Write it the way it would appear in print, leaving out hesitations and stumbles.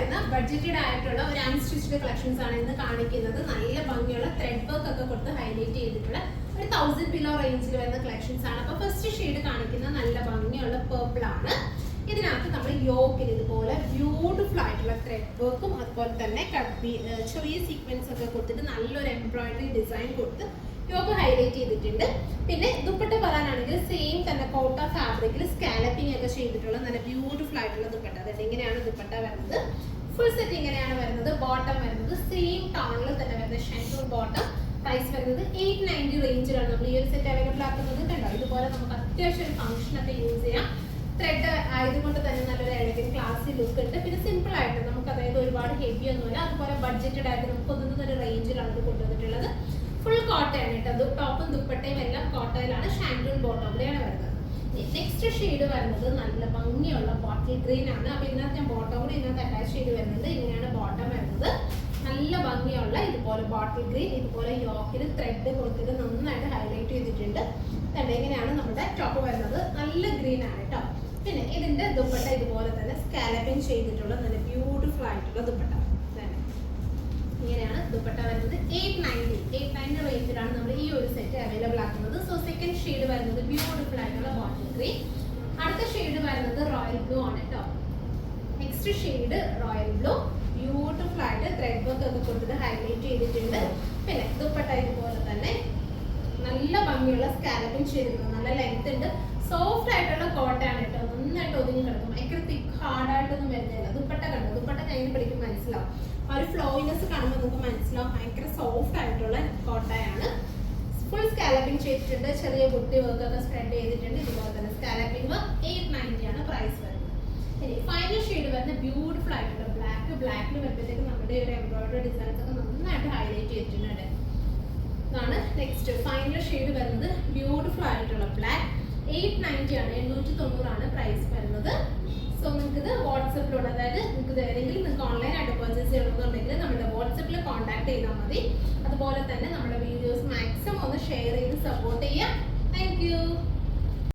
വരുന്ന ബഡ്ജറ്റഡ് ആയിട്ടുള്ള ഒരു അൺസ്റ്റിച്ച്ഡ് കളക്ഷൻസ് ആണ് ഇന്ന് കാണിക്കുന്നത്. നല്ല ഭംഗിയുള്ള ത്രെഡ് വർക്ക് ഒക്കെ കൊടുത്ത് ഹൈലൈറ്റ് ചെയ്തിട്ടുള്ള ഒരു 1000 ബിലോ റേഞ്ചിൽ വരുന്ന കളക്ഷൻസ് ആണ്. അപ്പോൾ ഫസ്റ്റ് ഷെയ്ഡ് കാണിക്കുന്ന നല്ല ഭംഗിയുള്ള പേർപ്പിൾ ആണ്. ഇതിനകത്ത് നമ്മൾ യോക്കിൽ ഇതുപോലെ ബ്യൂട്ടിഫുൾ ആയിട്ടുള്ള ത്രെഡ് വർക്കും അതുപോലെ തന്നെ ചെറിയ സീക്വൻസ് ഒക്കെ കൊടുത്തിട്ട് നല്ലൊരു എംബ്രോയിഡറി ഡിസൈൻ കൊടുത്ത് യോക്ക് ഹൈലൈറ്റ് ചെയ്തിട്ടുണ്ട്. പിന്നെ ദുപ്പട്ട പറയാനാണെങ്കിൽ സെയിം തന്നെ കോട്ട ഫാബ്രിക്കിൽ സ്കാലപ്പിംഗ് ഒക്കെ ചെയ്തിട്ടുള്ള നല്ല ബ്യൂട്ടിഫുൾ ആയിട്ടുള്ള ദുപ്പട്ട. അതായത് ഇങ്ങനെയാണ് ദുപ്പട്ട വരുന്നത്. ഫുൾ സെറ്റ് ഇങ്ങനെയാണ് വരുന്നത്. ബോട്ടം വരുന്നത് സെയിം ടൗണിൽ തന്നെ വരുന്ന ഷെൻറ്റൂർ ബോട്ടം. പ്രൈസ് വരുന്നത് 890 റേഞ്ചിലാണ് നമ്മൾ ഈ ഒരു സെറ്റ് അവൈലബിൾ ആക്കുന്നത്. കണ്ടോ, ഇതുപോലെ നമുക്ക് അത്യാവശ്യം ഒരു ഫംഗ്ഷനൊക്കെ യൂസ് ചെയ്യാം. ത്രെഡ് ആയതുകൊണ്ട് തന്നെ നല്ലൊരു എലഗന്റ് ക്ലാസി ലുക്ക് ഉണ്ട്. പിന്നെ സിമ്പിൾ ആയിട്ട് നമുക്ക്, അതായത് ഒരുപാട് ഹെവി ഒന്നുമില്ല, അതുപോലെ ബഡ്ജറ്റഡ് ആയിട്ട് നമുക്ക് ഒതുങ്ങുന്ന റേഞ്ചിലാണ് ഇത് കൊണ്ടുവന്നിട്ടുള്ളത്. ഫുൾ കോട്ടയാണ് കേട്ടോ. അത് ടോപ്പും ദുപ്പട്ടയും എല്ലാം കോട്ടയിലാണ്. ഷാൻഡൂൺ ബോട്ടോമിലാണ് വരുന്നത്. നെക്സ്റ്റ് ഷെയ്ഡ് വരുന്നത് നല്ല ഭംഗിയുള്ള ബോട്ടിൽ ഗ്രീൻ ആണ്. അപ്പൊ ഇതിനകത്ത് ഞാൻ ബോട്ടം കൂടി ഇതിനകത്ത് അറ്റാച്ച് ചെയ്ത് വരുന്നത്. ഇങ്ങനെയാണ് ബോട്ടം വരുന്നത്. നല്ല ഭംഗിയുള്ള ഇതുപോലെ ബോട്ടിൽ ഗ്രീൻ, ഇതുപോലെ യോക്കിൽ ത്രെഡ് കൊടുത്തിട്ട് നന്നായിട്ട് ഹൈലൈറ്റ് ചെയ്തിട്ടുണ്ട്. ഇങ്ങനെയാണ് നമ്മുടെ ടോപ്പ് വരുന്നത്. നല്ല ഗ്രീൻ ആണ് കേട്ടോ. പിന്നെ ഇതിന്റെ ദുപ്പട്ട ഇതുപോലെ തന്നെ സ്കാലപ്പിംഗ് ചെയ്തിട്ടുള്ള നല്ല ബ്യൂട്ടിഫുൾ ആയിട്ടുള്ള ദുപ്പട്ട. ഇങ്ങനെയാണ് ദുപ്പട്ട വരുന്നത്. 890 റേഞ്ചിലാണ് നമ്മൾ ഈ ഒരു സെറ്റ് അവൈലബിൾ ആക്കുന്നത്. സോ സെക്കൻഡ് ഷെയ്ഡ് വരുന്നത് ബ്യൂട്ടിഫുൾ ആയിട്ടുള്ള ബോട്ടിൽ ഗ്രീൻ. അടുത്ത ഷെയ്ഡ് വരുന്നത് റോയൽ ബ്ലൂ ആണ് കേട്ടോ. Next shade royal blue. Beautiful ആയിട്ട് ത്രെഡ് വർക്ക് ഒക്കെ കൊടുത്തിട്ട് ഹൈലൈറ്റ് ചെയ്തിട്ടുണ്ട്. പിന്നെ ദുപ്പട്ട ഇതുപോലെ തന്നെ നല്ല ഭംഗിയുള്ള സ്കാലപ്പിംഗ് ചെയ്തിട്ടുണ്ട്. നല്ല ലെങ്ത് ഉണ്ട്. സോഫ്റ്റ് ആയിട്ടുള്ള കോട്ടയാണ് കേട്ടോ. നന്നായിട്ട് ഒതുങ്ങി കിടക്കും. ഭയങ്കര തിക്ക് ഹാർഡായിട്ടൊന്നും വരുന്നില്ല. ദുപ്പട്ട കണ്ടോ, ദുപ്പട്ട കയ്യിൽ പിടിക്കുമ്പോൾ മനസ്സിലാവും. ആ ഒരു ഫ്ലോയിനെസ് കാണുമ്പോൾ നമുക്ക് മനസ്സിലാവും. ഭയങ്കര സോഫ്റ്റ് ആയിട്ടുള്ള കോട്ടയാണ്. ഫുൾ സ്കാലപ്പിംഗ് ചെയ്തിട്ടുണ്ട്. ചെറിയ ബുട്ടി വർക്ക് ഒക്കെ സ്പ്രെഡ് ചെയ്തിട്ടുണ്ട്. ഇതുപോലെ തന്നെ സ്കാലപ്പിംഗ് 890 ആണ് പ്രൈസ് വരുന്നത്. ഇനി ഫൈനൽ ഷെയ്ഡ് വരുന്ന ബ്യൂട്ടിഫുൾ ആയിട്ടുള്ള ബ്ലാക്കിൽ വരുമ്പോഴത്തേക്ക് നമ്മുടെ ഒരു എംബ്രോയിഡറി ഡിസൈൻസ് ഒക്കെ നന്നായിട്ട് ഹൈലൈറ്റ് ചെയ്തിട്ടുണ്ട്. ഇതാണ് നെക്സ്റ്റ് ഫൈനൽ ഷെയ്ഡ് വരുന്നത്. ബ്യൂട്ടിഫുൾ ആയിട്ടുള്ള ബ്ലാക്ക്. 890 ആണ്, 890 ആണ് പ്രൈസ് വരുന്നത്. സോ നിങ്ങൾക്ക് ഇത് വാട്സപ്പിലൂടെ, അതായത് നിങ്ങൾക്ക് ഏതെങ്കിലും നിങ്ങൾക്ക് ഓൺലൈനായിട്ട് പർച്ചേസ് ചെയ്യണമെന്നുണ്ടെങ്കിൽ നമ്മുടെ വാട്സപ്പിൽ കോൺടാക്ട് ചെയ്താൽ മതി. അതുപോലെ തന്നെ നമ്മുടെ വീഡിയോസ് മാക്സിമം ഒന്ന് ഷെയർ ചെയ്ത് സപ്പോർട്ട് ചെയ്യാം. Thank you.